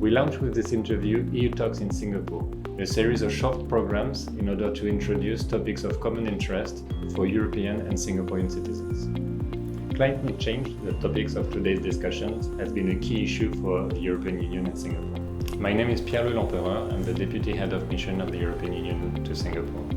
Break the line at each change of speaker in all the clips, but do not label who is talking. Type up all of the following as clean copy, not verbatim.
We launched with this interview EU Talks in Singapore, a series of short programs in order to introduce topics of common interest for European and Singaporean citizens. Climate change, the topics of today's discussions, has been a key issue for the European Union and Singapore. My name is Pierre-Louis Lempereur. I'm the Deputy Head of Mission of the European Union to Singapore.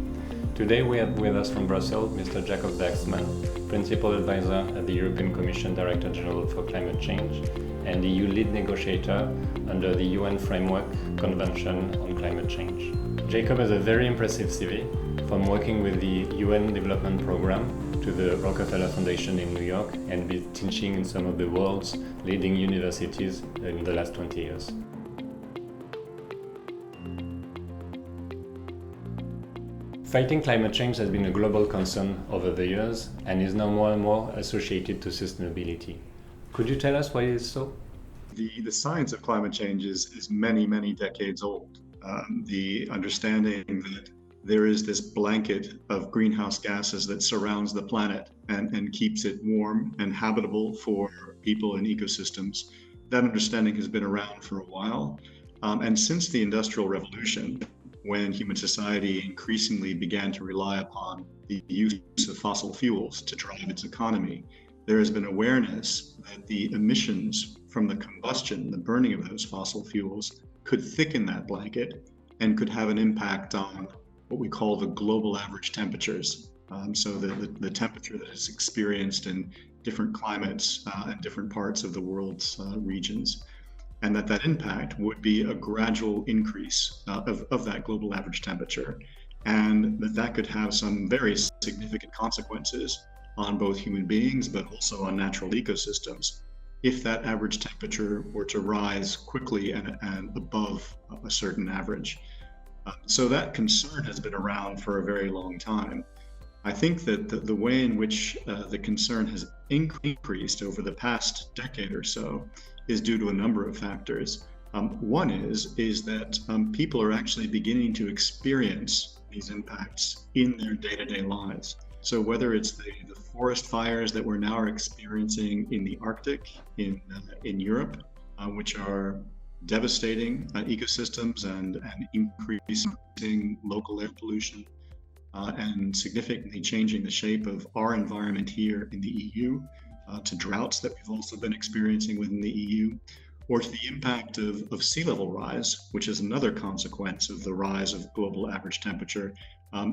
Today we have with us from Brussels Mr. Jacob Werksman, Principal Advisor at the European Commission Director General for Climate Change and EU Lead Negotiator under the UN Framework Convention on Climate Change. Jacob has a very impressive CV, from working with the UN Development Programme to the Rockefeller Foundation in New York and been teaching in some of the world's leading universities in the last 20 years. Fighting climate change has been a global concern over the years and is now more and more associated to sustainability. Could you tell us why it is so?
The science of climate change is many decades old. The understanding that there is this blanket of greenhouse gases that surrounds the planet and keeps it warm and habitable for people and ecosystems, that understanding has been around for a while. And since the Industrial Revolution, when human society increasingly began to rely upon the use of fossil fuels to drive its economy, there has been awareness that the emissions from the combustion, the burning of those fossil fuels, could thicken that blanket and could have an impact on what we call the global average temperatures. So the temperature that is experienced in different climates and different parts of the world's regions. And that impact would be a gradual increase of that global average temperature, and that could have some very significant consequences on both human beings, but also on natural ecosystems, if that average temperature were to rise quickly and above a certain average. So that concern has been around for a very long time. I think that the way in which the concern has increased over the past decade or so is due to a number of factors. One is that people are actually beginning to experience these impacts in their day-to-day lives. So whether it's the forest fires that we're now experiencing in the Arctic, in Europe, which are devastating ecosystems and increasing local air pollution, and significantly changing the shape of our environment here in the EU, to droughts that we've also been experiencing within the EU, or to the impact of sea level rise, which is another consequence of the rise of global average temperature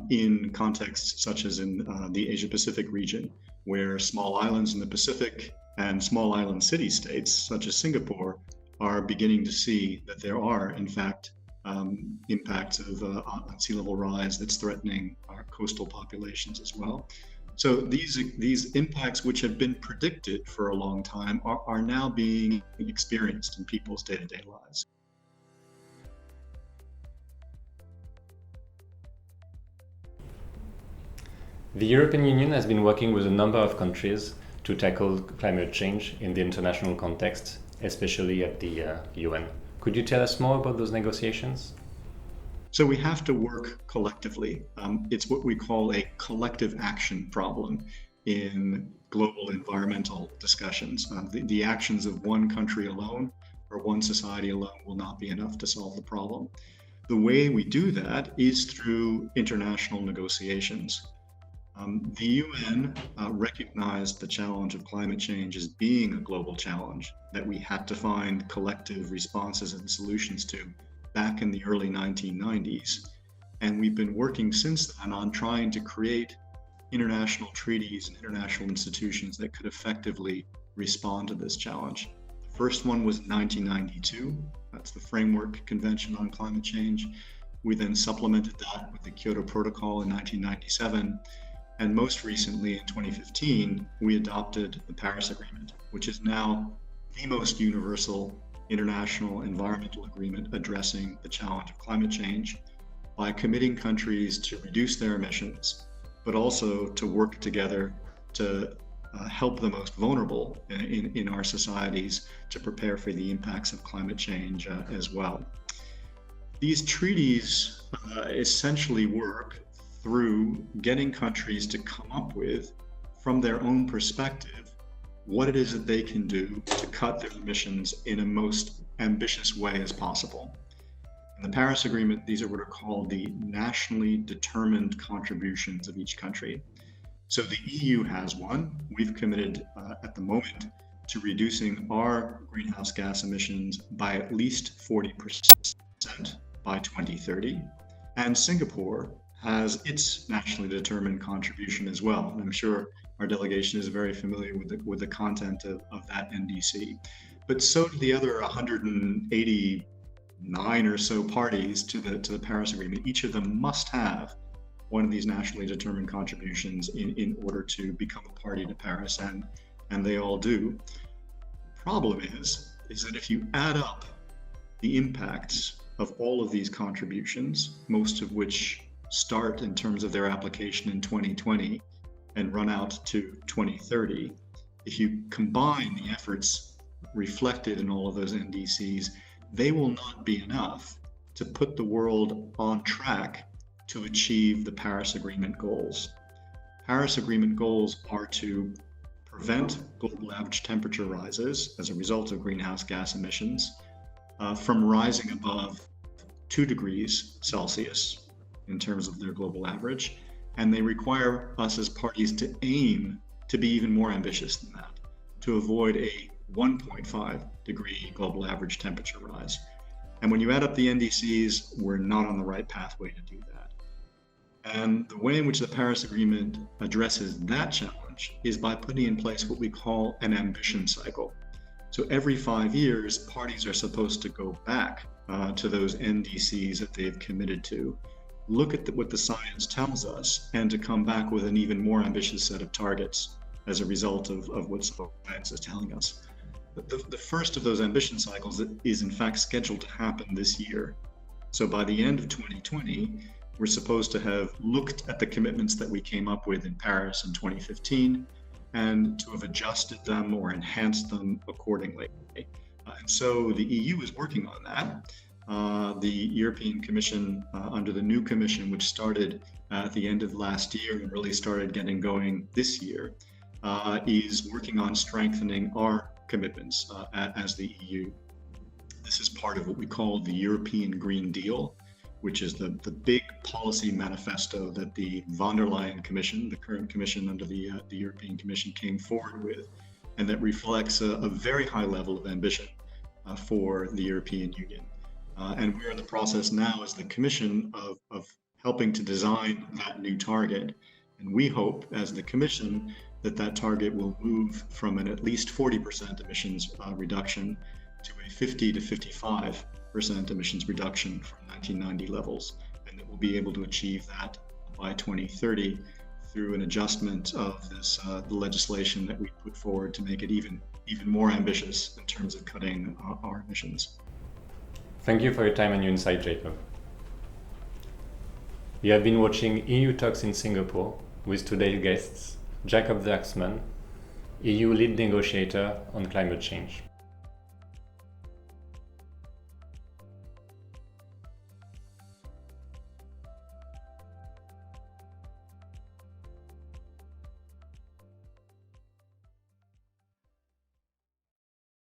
in contexts such as in the Asia-Pacific region, where small islands in the Pacific and small island city-states such as Singapore are beginning to see that there are, in fact, impacts of on sea level rise that's threatening our coastal populations as well. So these impacts, which have been predicted for a long time, are now being experienced in people's day-to-day lives.
The European Union has been working with a number of countries to tackle climate change in the international context, especially at the UN. Could you tell us more about those negotiations?
So we have to work collectively. It's what we call a collective action problem in global environmental discussions. The actions of one country alone or one society alone will not be enough to solve the problem. The way we do that is through international negotiations. The UN recognized the challenge of climate change as being a global challenge that we had to find collective responses and solutions to back in the early 1990s. And we've been working since then on trying to create international treaties and international institutions that could effectively respond to this challenge. The first one was 1992. That's the Framework Convention on Climate Change. We then supplemented that with the Kyoto Protocol in 1997. And most recently, in 2015, we adopted the Paris Agreement, which is now the most universal international environmental agreement addressing the challenge of climate change by committing countries to reduce their emissions, but also to work together to help the most vulnerable in our societies to prepare for the impacts of climate change as well. These treaties essentially work through getting countries to come up with, from their own perspective, what it is that they can do to cut their emissions in a most ambitious way as possible. In the Paris Agreement, these are what are called the nationally determined contributions of each country. So the EU has one. We've committed at the moment to reducing our greenhouse gas emissions by at least 40% by 2030. And Singapore has its nationally determined contribution as well. And I'm sure our delegation is very familiar with the content of that NDC. But so do the other 189 or so parties to the Paris Agreement. Each of them must have one of these nationally determined contributions in order to become a party to Paris, and they all do. The problem is that if you add up the impacts of all of these contributions, most of which start in terms of their application in 2020 and run out to 2030, if you combine the efforts reflected in all of those NDCs, they will not be enough to put the world on track to achieve the Paris Agreement goals. Paris Agreement goals are to prevent global average temperature rises as a result of greenhouse gas emissions from rising above 2 degrees Celsius in terms of their global average. And they require us as parties to aim to be even more ambitious than that, to avoid a 1.5 degree global average temperature rise. And when you add up the NDCs, we're not on the right pathway to do that. And the way in which the Paris Agreement addresses that challenge is by putting in place what we call an ambition cycle. So every 5 years, parties are supposed to go back to those NDCs that they've committed to, look at what the science tells us, and to come back with an even more ambitious set of targets as a result of what science is telling us. The first of those ambition cycles is in fact scheduled to happen this year. So by the end of 2020, we're supposed to have looked at the commitments that we came up with in Paris in 2015 and to have adjusted them or enhanced them accordingly. And so the EU is working on that. The European Commission, under the new Commission, which started at the end of last year and really started getting going this year, is working on strengthening our commitments as the EU. This is part of what we call the European Green Deal, which is the big policy manifesto that the von der Leyen Commission, the current Commission under the European Commission, came forward with, and that reflects a very high level of ambition for the European Union. And we're in the process now as the Commission of helping to design that new target. And we hope as the Commission that target will move from an at least 40% emissions reduction to a 50 to 55% emissions reduction from 1990 levels, and that we'll be able to achieve that by 2030 through an adjustment of this the legislation that we put forward to make it even more ambitious in terms of cutting our emissions.
Thank you for your time and your insight, Jacob. You have been watching EU Talks in Singapore with today's guests, Jacob Werksman, EU Lead Negotiator on Climate Change.